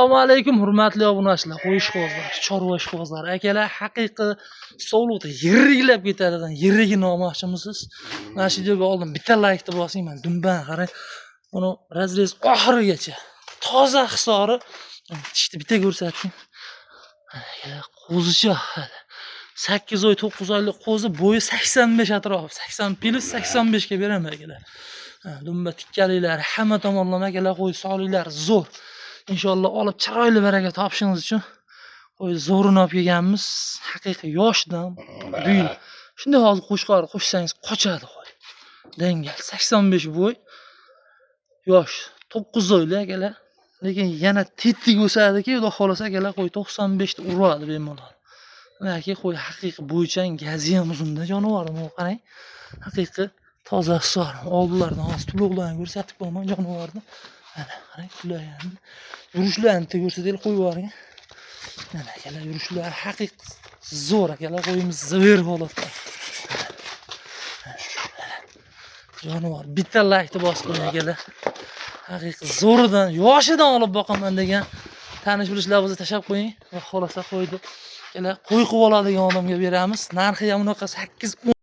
Assalomu alaykum hurmatli obunachilar, qo'y ishqibozlar, chorva ishqibozlari, akalar, haqiqiy sovliqda yiriklab ketadigan yirigini olmoqchimisiz? Mana shu videoga oldin bitta laykni bosing, men dumban qarang. Buni razrez oxirigacha toza hisori tishni bitta ko'rsating. Akalar, qo'zicha 8 oy 9 oylik qo'zi, bo'yi 85 atrofi, 80 plus 85 ga beraman akalar. Dumba tikkaliklar, hamma tomonlama akalar, qo'y sog'liklari zo'r. İnşallah olib chiroyli baraka topishingiz uchun qo'y zo'rini olib kelganmiz. Haqiqiy yoshdan büyük. Shunday hozir qo'shqor qo'shsangiz qochadi qo'y. Dangal 85 bo'y. Yosh 9 oylik akalar. Lekin yana tetik o'sadi-ki, xudo xolasa akalar, qo'y 95 ta uradi bemalol. Demakki, qo'y haqiqiy bo'ychan, gazi ham uzunda jonivorni qarang. Haqiqiy toza hisor. Oldilaridan hozir tuloqlarni ko'rsatib qo'yaman jonivorni. Mana qarang, tulayapti. Yurishlarini ko'rsataylik qo'yib yuboring. Mana akalar, yurishlari haqiqiy zo'r akalar, qo'yimiz zo'r holatda. Jonivor, bitta laykni bosib qo'ying akalar. Haqiqiy zo'ridan, yoshidan olib boqaman degan tanish bilishlarimizni tashab qo'ying va xolasa qo'ydi. Akalar, qo'y qilib oladigan odamga beramiz. Narxi ham unaqa 8